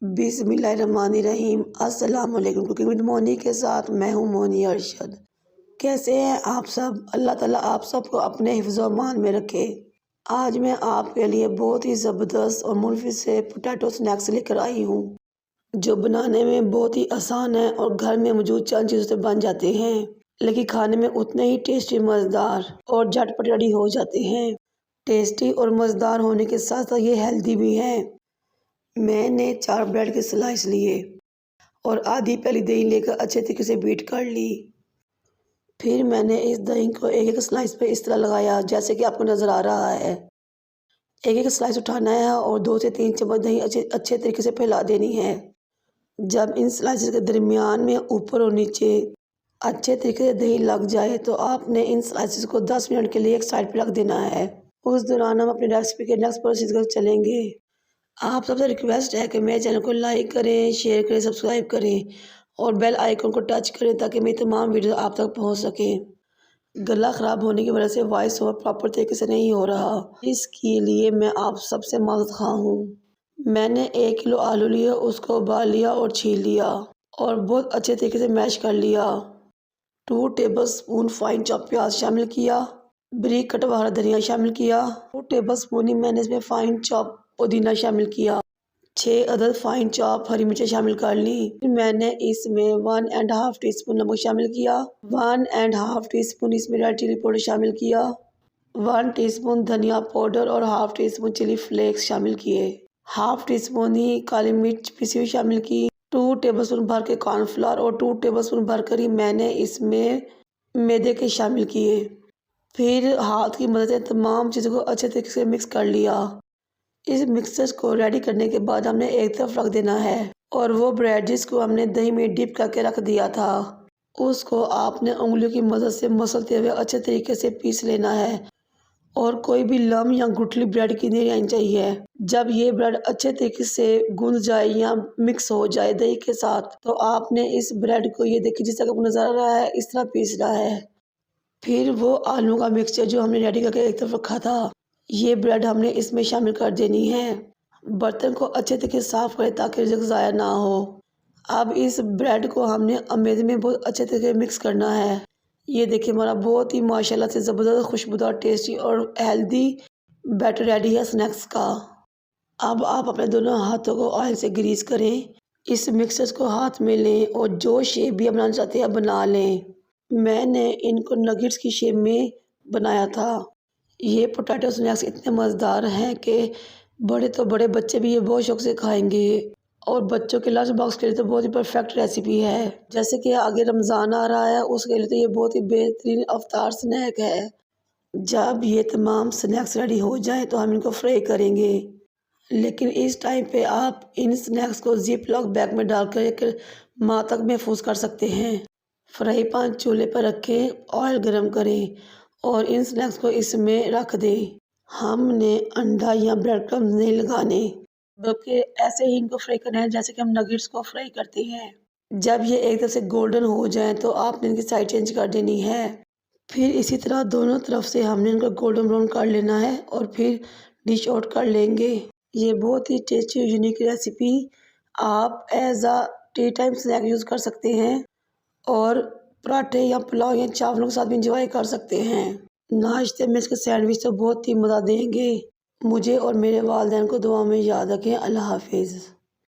बिस्मिल्लाहिर्रहमानिर्रहीम। अस्सलाम वालेकुम। कुकिंग विद मोनी के साथ मैं हूँ मोनी अरशद। कैसे हैं आप सब? अल्लाह ताला आप सबको अपने हिफ्ज़ अमान में रखे। आज मैं आपके लिए बहुत ही ज़बरदस्त और मुफीद से पोटैटो स्नैक्स लेकर आई हूँ, जो बनाने में बहुत ही आसान है और घर में मौजूद चंद चीज़ों से बन जाते हैं, लेकिन खाने में उतने ही टेस्टी, मज़ेदार और झटपट रेडी हो जाते हैं। टेस्टी और मज़ेदार होने के साथ साथ ये हेल्दी भी हैं। मैंने 4 ब्रेड के स्लाइस लिए और आधी पहली दही लेकर अच्छे तरीके से बीट कर ली। फिर मैंने इस दही को एक एक स्लाइस पे इस तरह लगाया जैसे कि आपको नज़र आ रहा है। एक एक स्लाइस उठाना है और 2 से 3 चम्मच दही अच्छे तरीके से फैला देनी है। जब इन स्लाइसेस के दरमियान में ऊपर और नीचे अच्छे तरीके से दही लग जाए तो आपने इन स्लाइसेस को 10 मिनट के लिए एक साइड पर रख देना है। उस दौरान हम अपनी रेसिपी के नेक्स्ट प्रोसेस पर चलेंगे। आप सबसे रिक्वेस्ट है कि मेरे चैनल को लाइक करें, शेयर करें, सब्सक्राइब करें और बेल आइकन को टच करें ताकि मेरी तमाम वीडियो आप तक पहुंच सकें। गला ख़राब होने की वजह से वॉइस ओवर प्रॉपर तरीके से नहीं हो रहा, इसके लिए मैं आप सबसे माफ़ ख़्वाह हूँ। मैंने 1 किलो आलू लिया, उसको उबाल लिया और छील लिया और बहुत अच्छे तरीके से मैश कर लिया। 2 टेबलस्पून फाइन चॉप प्याज शामिल किया, बारीक कटा हुआ हरा धनिया शामिल किया, 2 टेबलस्पून ही मैंने इसमें फाइन चॉप पुदीना शामिल किया, 6 अदद फाइन चॉप हरी मिर्चें शामिल कर ली। फिर मैंने इसमें 1½ टीस्पून नमक शामिल किया, 1½ टीस्पून इसमें रेड चिली पाउडर शामिल किया, 1 टीस्पून धनिया पाउडर और ½ टीस्पून चिली फ्लेक्स शामिल किए, ½ टीस्पून ही काली मिर्च पिसी हुई शामिल की, 2 टेबलस्पून भर के कॉर्नफ्लावर और 2 टेबलस्पून भर कर ही मैंने इसमें मैदे के शामिल किए। फिर हाथ की मदद से तमाम चीज़ों को अच्छे तरीके से मिक्स कर लिया। इस मिक्सचर को रेडी करने के बाद हमने एक तरफ रख देना है और वो ब्रेड जिसको हमने दही में डिप करके रख दिया था उसको आपने उंगलियों की मदद से मसलते हुए अच्छे तरीके से पीस लेना है और कोई भी लम या गुठली ब्रेड की नहीं रहनी चाहिए। जब ये ब्रेड अच्छे तरीके से गूंद जाए या मिक्स हो जाए दही के साथ तो आपने इस ब्रेड को, ये देखिए जिस तरह आपको नज़र आ रहा है, इस तरह पीसना है। फिर वो आलू का मिक्सचर जो हमने रेडी करके एक तरफ रखा था, ये ब्रेड हमने इसमें शामिल कर देनी है। बर्तन को अच्छे तरीके से साफ़ करें ताकि रिज़्क ज़ाया ना हो। अब इस ब्रेड को हमने मैदे में बहुत अच्छे तरीके से मिक्स करना है। ये देखिए हमारा बहुत ही माशाल्लाह से ज़बरदस्त खुशबूदार, टेस्टी और हेल्दी बैटर रेडी है स्नैक्स का। अब आप अपने दोनों हाथों को ऑयल से ग्रीस करें, इस मिक्सचर को हाथ में लें और जो शेप भी बनाना चाहते हैं बना लें। मैंने इनको नगेट्स की शेप में बनाया था। ये पोटैटो स्नैक्स इतने मज़ेदार हैं कि बड़े तो बड़े बच्चे भी ये बहुत शौक से खाएंगे और बच्चों के लंच बॉक्स के लिए तो बहुत ही परफेक्ट रेसिपी है। जैसे कि आगे रमज़ान आ रहा है, उसके लिए तो ये बहुत ही बेहतरीन इफ्तार स्नैक है। जब ये तमाम स्नैक्स रेडी हो जाए तो हम इनको फ्राई करेंगे, लेकिन इस टाइम पे आप इन स्नैक्स को जिप लॉक बैग में डालकर एक माह तक महफूज कर सकते हैं। फ्राई पैन चूल्हे पर रखें, ऑयल गरम करें और इन स्नैक्स को इसमें रख दें। हमने अंडा या ब्रेड क्रम्स नहीं लगाने, बल्कि ऐसे ही इनको फ्राई करना है जैसे कि हम नगेट्स को फ्राई करते हैं। जब ये एक तरफ से गोल्डन हो जाए तो आपने इनकी साइड चेंज कर देनी है। फिर इसी तरह दोनों तरफ से हमने इनको गोल्डन ब्राउन कर लेना है और फिर डिश आउट कर लेंगे। ये बहुत ही टेस्टी और यूनिक रेसिपी आप एज आ टी टाइम स्नैक यूज़ कर सकते हैं और पराठे या पुलाव या चावलों के साथ भी इंजॉय कर सकते हैं। नाश्ते में इसके सैंडविच तो बहुत ही मज़ा देंगे। मुझे और मेरे वालिदैन को दुआ में याद रखें। अल्लाह हाफिज़।